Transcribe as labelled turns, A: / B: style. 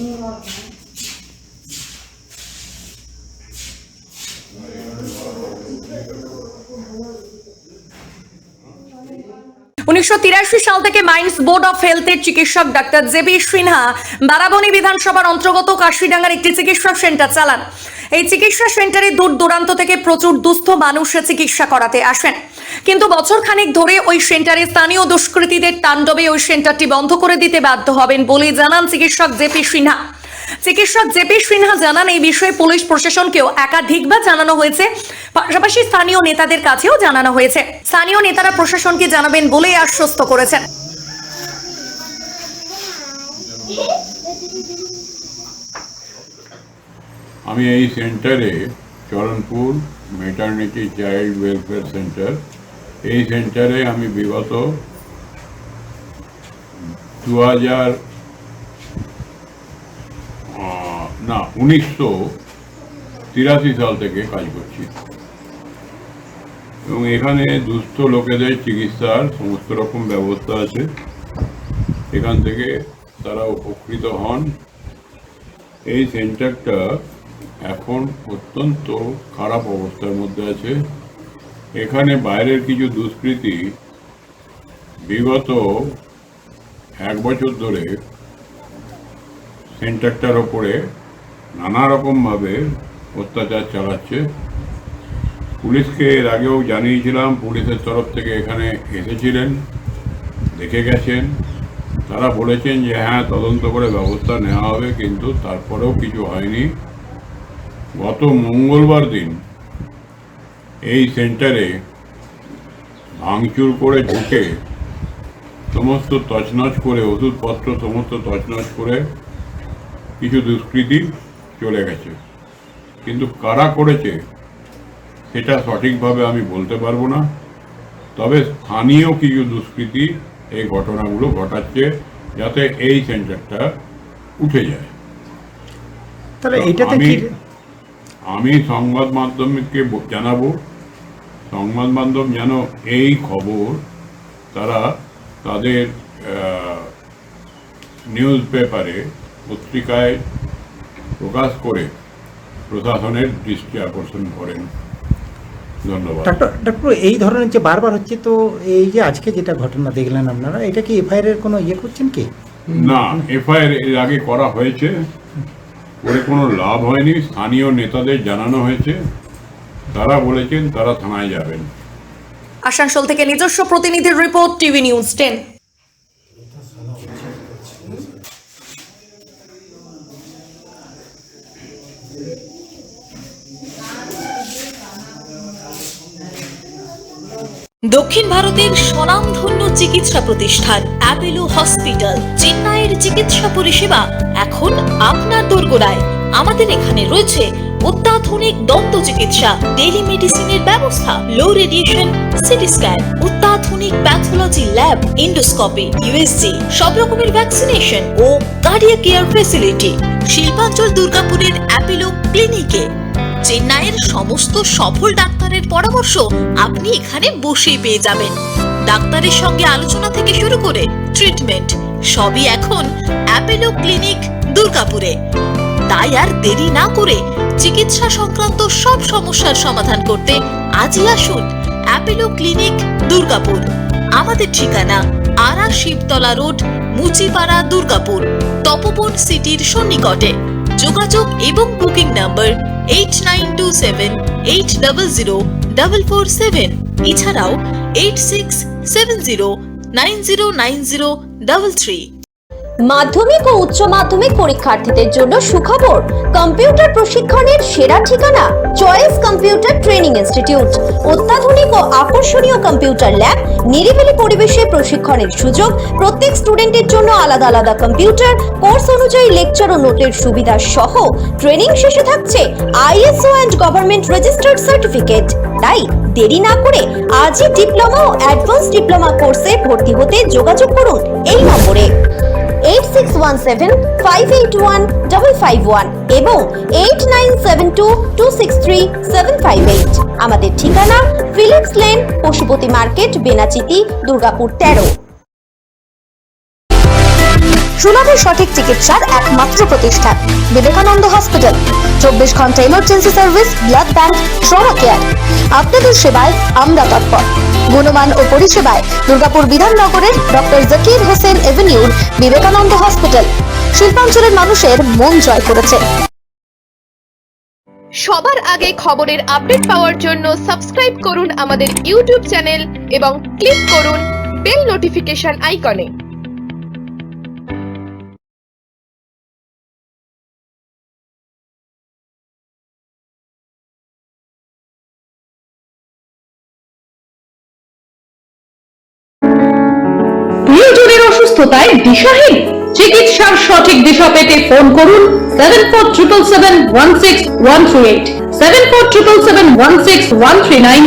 A: 1983 সাল থেকে mines board of হেলথের চিকিৎসক ডাক্তার জেবি সিনহা বারাবণী বিধানসভার অন্তর্গত কাশিডাঙ্গার একটি চিকিৎসা সেন্টার চালান। এই চিকিৎসা সেন্টারে দূর দূরান্ত থেকে প্রচুর দুস্থ মানুষ চিকিৎসা করাতে আসেন, কিন্তু বছর খানেক ধরে ওই সেন্টারে স্থানীয় দুষ্কৃতীদের তাণ্ডবে ওই সেন্টারটি বন্ধ করে দিতে বাধ্য হবেন বলে জানান চিকিৎসক জেপি সিনহা। চিকিৎসক জেপি সিনহা জানান, এই বিষয়ে পুলিশ প্রশাসনকেও একাধিকবার জানানো হয়েছে, পাশাপাশি স্থানীয় নেতাদের কাছেও জানানো হয়েছে। স্থানীয় নেতারা প্রশাসনকে জানাবেন বলে আশ্বস্ত করেছেন।
B: আমি এই সেন্টারে Charanpur maternity child welfare centre, এই সেন্টারে আমি বিগত 1983 সাল থেকে কাজ করছি এবং এখানে দুস্থ লোকেদের চিকিৎসার সমস্ত রকম ব্যবস্থা আছে। এখান থেকে তারা উপকৃত হন। এই সেন্টারটা এখন অত্যন্ত খারাপ অবস্থার মধ্যে আছে। এখানে বাইরের কিছু দুষ্কৃতী বিগত 1 বছর ধরে সেন্টারটার ওপরে নানা রকমভাবে অত্যাচার চালাচ্ছে। পুলিশকে এর আগেও জানিয়েছিলাম, পুলিশের তরফ থেকে এখানে এসেছিলেন, দেখে গেছেন। তারা বলেছেন যে হ্যাঁ, তদন্ত করে ব্যবস্থা নেওয়া হবে, কিন্তু তারপরেও কিছু হয়নি। গত মঙ্গলবার দিন এই সেন্টারে ভাঙচুর করে ঢুকে সমস্ত তছনছ করে, ওষুধপত্র সমস্ত তছনছ করে কিছু দুষ্কৃতী চলে গেছে, কিন্তু কারা করেছে সেটা সঠিকভাবে আমি বলতে পারবো না। তবে স্থানীয় কিছু দুষ্কৃতী এই ঘটনাগুলো ঘটাচ্ছে যাতে এই সেন্টারটা উঠে যায়। আমি সংবাদ মাধ্যমকে জানাবো, সংবাদ মাধ্যম যেন এই খবর তারা তাদের নিউজ পেপারে, পত্রিকায় প্রকাশ করে প্রশাসনের দৃষ্টি আকর্ষণ করেন। ধন্যবাদ।
C: ডক্টর, এই ধরনের যে বারবার হচ্ছে, তো এই যে আজকে যেটা ঘটনা দেখলেন আপনারা, এটা কি এফআইআর এর কোনো করছেন কি?
B: না, এফআইআর এর আগে করা হয়েছে, করে কোনো লাভ হয়নি। স্থানীয় নেতাদের জানানো হয়েছে, তারা বলেছেন তারা থানায় যাবেন।
A: আসানসোল থেকে নিজস্ব প্রতিনিধির রিপোর্ট, টিভি নিউজ 10। দক্ষিণ ভারতের স্বনামধন্য চিকিৎসা প্রতিষ্ঠান অ্যাপোলো হসপিটাল চেন্নাইয়ের চিকিৎসা পরিষেবা এখন আপনার দোরগোড়ায়। আমাদের এখানে রয়েছে অত্যাধুনিক দন্ত চিকিৎসা, টেলিমেডিসিনের ব্যবস্থা, লো রেডিয়েশন সিটি স্ক্যান, অত্যাধুনিক প্যাথোলজি ল্যাব, ইন্ডোস্কোপি, ইউএসজি, সব রকমের ভ্যাকসিনেশন ও কার্ডিয়াক কেয়ার ফ্যাসিলিটি। শিল্পাঞ্চল দুর্গাপুরের অ্যাপোলো ক্লিনিকে চেন্নাইয়ের সমস্ত সফল ডাক্তারের পরামর্শ আপনি এখানে বসেই পেয়ে যাবেন। ডাক্তারের সঙ্গে আলোচনা থেকে শুরু করে ট্রিটমেন্ট সবই এখন অ্যাপোলো ক্লিনিক দুর্গাপুরে। তাই আর দেরি না করে চিকিৎসা সংক্রান্ত সব সমস্যার সমাধান করতে আজই আসুন অ্যাপোলো ক্লিনিক দুর্গাপুর। আমাদের ঠিকানা আরা শিবতলা রোড, মুচিপাড়া, দুর্গাপুর, তপবন সিটির সন্নিকটে। যোগাযোগ এবং বুকিং নাম্বার 8927800447, এছাড়াও 8670909033।
D: মাধ্যমিক ও উচ্চ মাধ্যমিক পরীক্ষার্থীদের জন্য সুখবর, কম্পিউটার প্রশিক্ষণের সেরা ঠিকানা চয়েস কম্পিউটার ট্রেনিং ইনস্টিটিউট। অত্যাধুনিক ও আকর্ষণীয় কম্পিউটার ল্যাব, নিরিবিলি পরিবেশে প্রশিক্ষণের সুযোগ, প্রত্যেক স্টুডেন্টের জন্য আলাদা আলাদা কম্পিউটার, কোর্স অনুযায়ী লেকচার ও নোটের সুবিধা সহ ট্রেনিং শেষে থাকছে ISO and government registered certificate. তাই দেরি না করে আজই ডিপ্লোমা ও অ্যাডভান্স ডিপ্লোমা কোর্সে ভর্তি হতে যোগাযোগ করুন এই নম্বরে 8617581551 এবং 8972263758। আমাদের ঠিকানা Philips lane, Pashupati market, Benachity, Durgapur 13। সুলভে সঠিক চিকিৎসার একমাত্র প্রতিষ্ঠান বিবেকানন্দ হসপিটাল। 24 ঘন্টা emergency service, blood bank, trauma care. আপনাদের সেবায় আমরা তৎপর। গুণমান ও পরিষেবায় দুর্গাপুর বিধাননগরের ডক্টর জাকির হোসেন এভিনিউর বিবেকানন্দ হসপিটাল শিল্পাঞ্চলের মানুষের মন জয় করেছে।
E: সবার আগে খবরের আপডেট পাওয়ার জন্য সাবস্ক্রাইব করুন আমাদের ইউটিউব চ্যানেল এবং ক্লিক করুন বেল নোটিফিকেশন আইকনে।
F: প্রিয়জনের অসুস্থতায় দিশাহীন? চিকিৎসার সঠিক দিশা পেতে ফোন করুন 7477716138, 7477716139